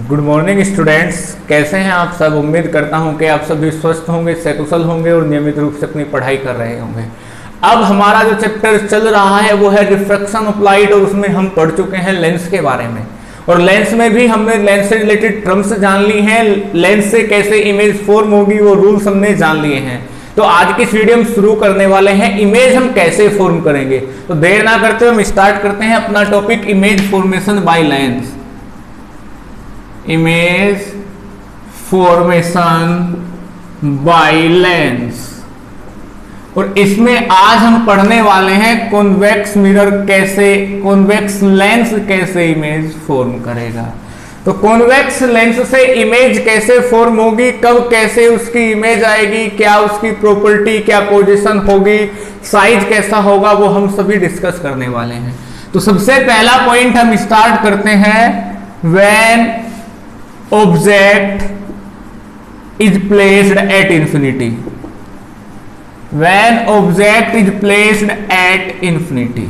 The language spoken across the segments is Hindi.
गुड मॉर्निंग स्टूडेंट्स, कैसे हैं आप सब। उम्मीद करता हूं कि आप सभी स्वस्थ होंगे, सकुशल होंगे और नियमित रूप से अपनी पढ़ाई कर रहे होंगे। अब हमारा जो चैप्टर चल रहा है वो है रिफ्रैक्शन ऑफ लाइट, और उसमें हम पढ़ चुके हैं लेंस के बारे में। और लेंस में भी हमने लेंस से रिलेटेड टर्म्स जान ली हैं, लेंस से कैसे इमेज फॉर्म होगी वो रूल्स हमने जान लिए हैं। तो आज की इस वीडियो में शुरू करने वाले हैं इमेज हम कैसे फॉर्म करेंगे। तो देर ना करते हुए हम स्टार्ट करते हैं अपना topic, image formation by lens. Image formation by lens, और इसमें आज हम पढ़ने वाले हैं कॉन्वेक्स मिरर कैसे, कॉन्वेक्स लेंस कैसे इमेज फॉर्म करेगा। तो कॉन्वेक्स लेंस से इमेज कैसे फॉर्म होगी, कब कैसे उसकी इमेज आएगी, क्या उसकी प्रॉपर्टी, क्या पोजीशन होगी, साइज कैसा होगा, वो हम सभी डिस्कस करने वाले हैं। तो सबसे पहला पॉइंट हम स्टार्ट करते हैं, when object is placed at infinity. When object is placed at infinity,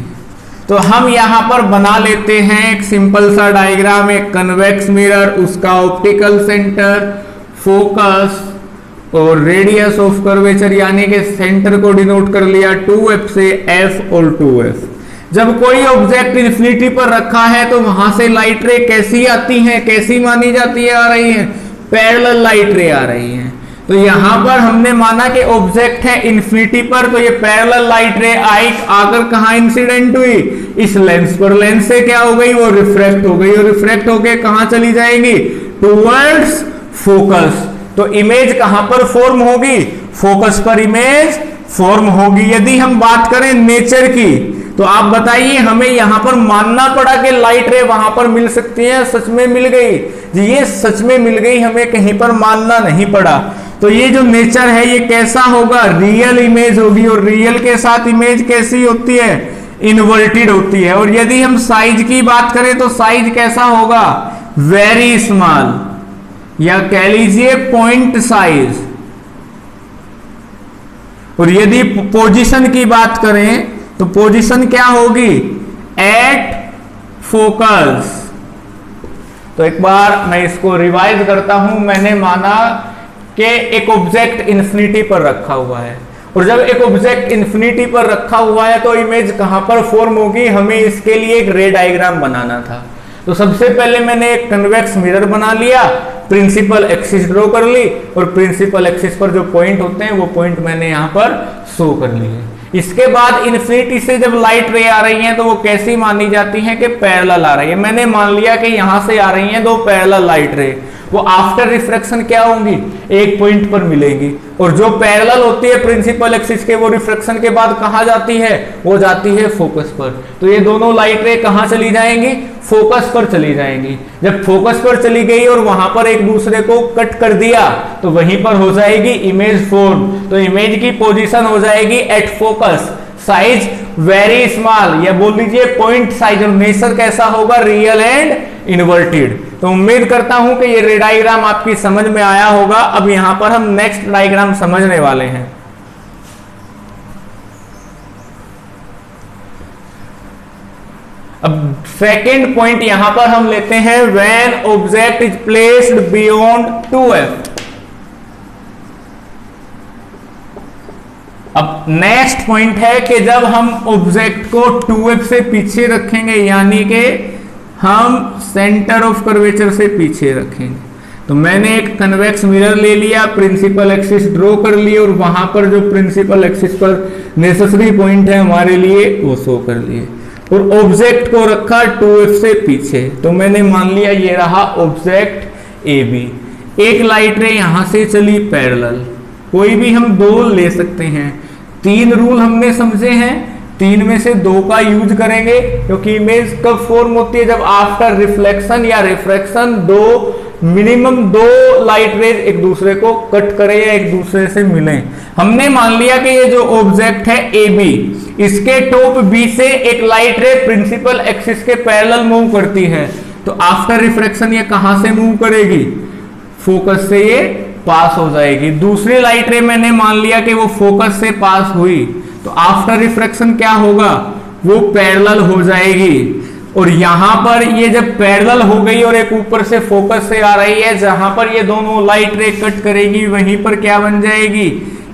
तो हम यहां पर बना लेते हैं एक सिंपल सा डायग्राम, एक कन्वेक्स मिरर, उसका ऑप्टिकल सेंटर, फोकस और रेडियस ऑफ कर्वेचर, यानी कि सेंटर को डिनोट कर लिया 2f से f और 2f। जब कोई ऑब्जेक्ट इंफिनिटी पर रखा है तो वहां से लाइट रे कैसी आती हैं, कैसी मानी जाती है, आ रही है, पैरेलल लाइट रे आ रही है। तो यहां पर हमने माना कि ऑब्जेक्ट है इंफिनिटी पर, तो ये पैरेलल लाइट रे आई आकर कहां इंसिडेंट हुई, इस लेंस पर। लेंस से क्या हो गई, वो रिफ्रैक्ट हो गई, और रिफ्रैक्ट होके कहां चली जाएगी, टुवर्ड्स फोकस। तो इमेज कहां पर फॉर्म होगी, फोकस पर इमेज फॉर्म होगी। यदि हम बात करें नेचर की, तो आप बताइए, हमें यहां पर मानना पड़ा कि लाइट रे वहां पर मिल सकती है, सच में मिल गई जी, ये सच में मिल गई, हमें कहीं पर मानना नहीं पड़ा। तो ये जो नेचर है ये कैसा होगा, रियल इमेज होगी, और रियल के साथ इमेज कैसी होती है, इन्वर्टेड होती है। और यदि हम साइज की बात करें तो साइज कैसा होगा, वेरी स्मॉल, या कह लीजिए पॉइंट साइज। और यदि पोजीशन की बात करें तो पोजीशन क्या होगी, एट फोकस। तो एक बार मैं इसको रिवाइज करता हूं। मैंने माना कि एक ऑब्जेक्ट इंफिनिटी पर रखा हुआ है, और जब एक ऑब्जेक्ट इंफिनिटी पर रखा हुआ है तो इमेज कहां पर फॉर्म होगी, हमें इसके लिए एक रे डायग्राम बनाना था। तो सबसे पहले मैंने एक कन्वेक्स मिरर बना लिया, प्रिंसिपल एक्सिस ड्रॉ कर ली, और प्रिंसिपल एक्सिस पर जो पॉइंट होते हैं वो पॉइंट मैंने यहां पर शो कर लिए। इसके बाद इन्फिनिटी से जब लाइट रे आ रही हैं तो वो कैसी मानी जाती हैं कि पैरेलल आ रही है। मैंने मान लिया कि यहां से आ रही हैं दो पैरेलल लाइट रे, वो आफ्टर रिफ्रैक्शन क्या होंगी, एक पॉइंट पर मिलेगी। और जो पैरेलल होती है प्रिंसिपल एक्सिस के, वो रिफ्रैक्शन के बाद कहां जाती है, वो जाती है फोकस पर। तो ये दोनों लाइट रे कहां चली जाएंगी, फोकस पर चली जाएंगी। जब फोकस पर चली गई और वहां पर एक दूसरे को कट कर दिया तो वहीं पर हो जाएगी इमेज फॉर्म। तो इमेज की पोजीशन हो जाएगी at focus, size very small, या बोल लीजिए पॉइंट साइज। और नेचर कैसा होगा, रियल एंड इन्वर्टेड। तो उम्मीद करता हूं कि ये रे डायग्राम आपकी समझ में आया होगा। अब यहां पर हम नेक्स्ट डायग्राम समझने वाले हैं। अब सेकेंड पॉइंट यहां पर हम लेते हैं, when object is placed beyond 2f। अब नेक्स्ट पॉइंट है कि जब हम ऑब्जेक्ट को 2f से पीछे रखेंगे, यानी कि हम सेंटर ऑफ कर्वेचर से पीछे रखेंगे। तो मैंने एक कन्वेक्स मिरर ले लिया, प्रिंसिपल एक्सिस ड्रॉ कर ली, और वहां पर जो प्रिंसिपल एक्सिस पर नेसेसरी पॉइंट है हमारे लिए वो शो कर लिए, और ऑब्जेक्ट को रखा 2f से पीछे। तो मैंने मान लिया ये रहा ऑब्जेक्ट AB। एक लाइट रे यहां से चली पैरेलल, कोई भी हम दो ले सकते हैं। 3 रूल हमने समझे हैं, 3 में से 2 का यूज करेंगे, क्योंकि इमेज कब फॉर्म होती है, जब आफ्टर रिफ्लेक्शन या रिफ्रैक्शन मिनिमम 2 लाइट रेज एक दूसरे को कट करें या एक दूसरे से मिलें। हमने मान लिया कि ये जो ऑब्जेक्ट है AB, इसके टॉप B से एक लाइट रे प्रिंसिपल एक्सिस के पैरेलल मूव करती है। तो आफ्टर रिफ्रैक्शन ये कहां से मूव करेगी, फोकस से ये पास हो जाएगी। दूसरी लाइट रे मैंने मान लिया कि वो फोकस से पास हुई, तो आफ्टर रिफ्रैक्शन क्या होगा, वो पैरेलल हो जाएगी। और यहां पर ये जब पैरेलल हो गई और एक ऊपर से फोकस से आ रही है, जहां पर ये दोनों लाइट रे कट करेगी वहीं पर क्या बन जाएगी,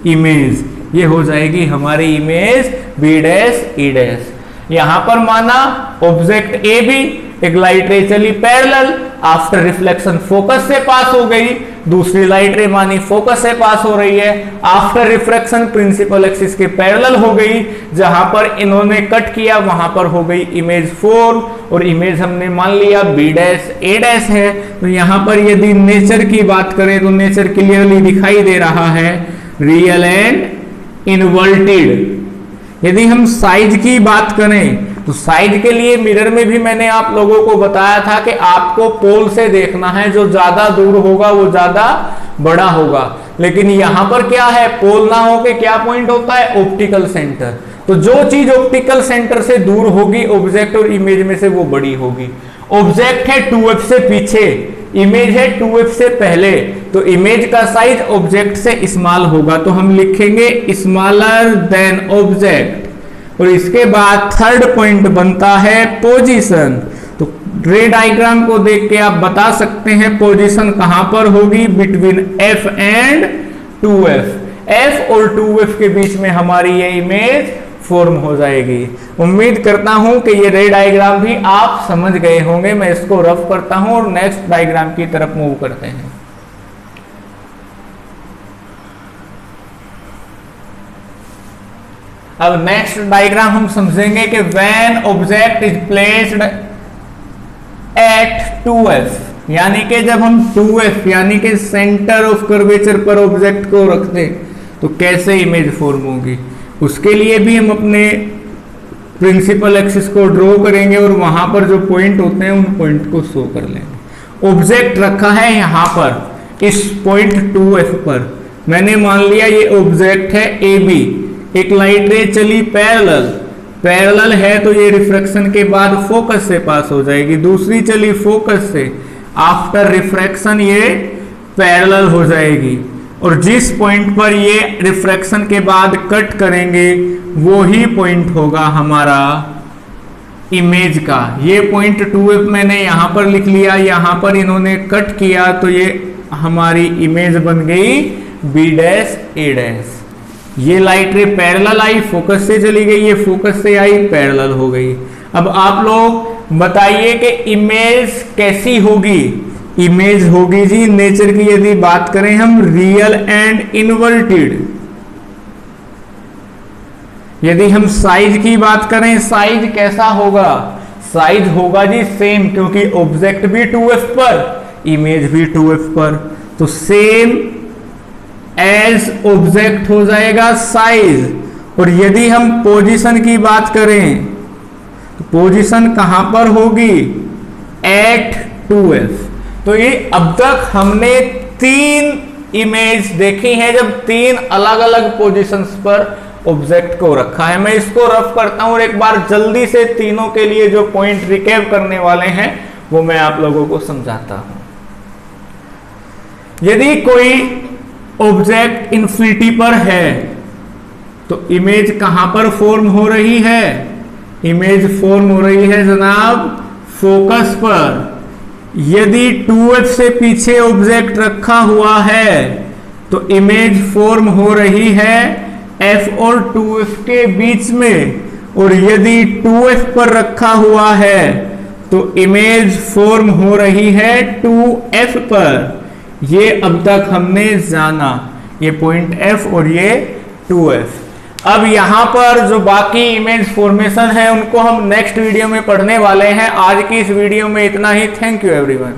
इमेज। ये हो जाएगी हमारी image B dash E dash. यहां पर माना ऑब्जेक्ट ए बी, एक लाइट रे चली पैरेलल, आफ्टर रिफ्लेक्शन फोकस से पास हो गई, दूसरी लाइट रे मानी फोकस से पास हो रही है, आफ्टर रिफ्रैक्शन प्रिंसिपल एक्सिस के पैरेलल हो गई, जहां पर इन्होंने कट किया वहां पर हो गई इमेज 4, और इमेज हमने मान लिया बी डैश ए डैश है। तो यहां पर यदि नेचर की बात करें तो नेचर क्लियरली दिखाई दे रहा है, रियल एंड इनवर्टेड। यदि हम साइज की बात करें तो साइज के लिए मिरर में भी मैंने आप लोगों को बताया था कि आपको पोल से देखना है, जो ज्यादा दूर होगा वो ज्यादा बड़ा होगा। लेकिन यहां पर क्या है, पोल ना होके क्या पॉइंट होता है, ऑप्टिकल सेंटर। तो जो चीज ऑप्टिकल सेंटर से दूर होगी ऑब्जेक्ट और इमेज में से वो बड़ी होगी। ऑब्जेक्ट है 2f से पीछे, इमेज है 2f से पहले, तो इमेज का साइज ऑब्जेक्ट से स्मॉल होगा, तो हम लिखेंगे स्मॉलर देन ऑब्जेक्ट। और इसके बाद थर्ड पॉइंट बनता है पोजीशन। तो रे डायग्राम को देख के आप बता सकते हैं पोजीशन कहां पर होगी, between f and 2f। f और 2f के बीच में हमारी ये इमेज फॉर्म हो जाएगी। उम्मीद करता हूं कि ये रे डायग्राम भी आप समझ गए होंगे। मैं इसको रफ करता हूं और नेक्स्ट डायग्राम की तरफ मूव करते हैं। अब नेक्स्ट डायग्राम हम समझेंगे कि when object is placed at 2f, यानी कि जब हम 2f यानी कि सेंटर ऑफ कर्वेचर पर ऑब्जेक्ट को रखते हैं तो कैसे इमेज फॉर्म होगी। उसके लिए भी हम अपने प्रिंसिपल एक्सिस को ड्रॉ करेंगे और वहां पर जो पॉइंट होते हैं उन पॉइंट को शो कर लेंगे। ऑब्जेक्ट रखा है यहां पर इस पॉइंट 2f पर, मैंने मान लिया ये ऑब्जेक्ट है AB, एक लाइट रे चली पैरेलल है तो ये रिफ्रैक्शन के बाद फोकस से पास हो जाएगी, दूसरी चली फोकस से, आफ्टर रिफ्रैक्शन ये पैरेलल हो जाएगी, और जिस पॉइंट पर ये रिफ्रैक्शन के बाद कट करेंगे वो ही पॉइंट होगा हमारा इमेज का। ये पॉइंट 2f मैंने यहां पर लिख लिया, यहां पर इन्होंने कट किया तो ये हमारी इमेज बन गई बी डैश ए डैश। ये लाइट रे पैरेलल आई, फोकस से चली गई, ये फोकस से आई, पैरेलल हो गई। अब आप लोग बताइए कि इमेज कैसी होगी। इमेज होगी जी नेचर की यदि बात करें हम रियल एंड इनवर्टेड। यदि हम साइज की बात करें, साइज कैसा होगा, साइज होगा जी सेम, क्योंकि ऑब्जेक्ट भी 2f पर, इमेज भी 2f पर, तो सेम एज ऑब्जेक्ट हो जाएगा साइज। और यदि हम पोजीशन की बात करें तो पोजीशन कहां पर होगी, एट 2f। तो ये अब तक हमने 3 इमेज देखी है जब 3 अलग अलग पोजीशंस पर ऑब्जेक्ट को रखा है। मैं इसको रफ करता हूं और एक बार जल्दी से तीनों के लिए जो पॉइंट रिकैप करने वाले हैं वो मैं आप लोगों को समझाता हूं। यदि कोई ऑब्जेक्ट इन्फिनिटी पर है तो इमेज कहां पर फॉर्म हो रही है, इमेज फॉर्म हो रही है जनाब फोकस पर। यदि 2f से पीछे ऑब्जेक्ट रखा हुआ है तो इमेज फॉर्म हो रही है f और 2f के बीच में, और यदि 2f पर रखा हुआ है तो इमेज फॉर्म हो रही है 2f पर। ये अब तक हमने जाना, ये पॉइंट f और ये 2f। अब यहां पर जो बाकी इमेज फॉर्मेशन है उनको हम नेक्स्ट वीडियो में पढ़ने वाले हैं। आज की इस वीडियो में इतना ही। Thank you everyone.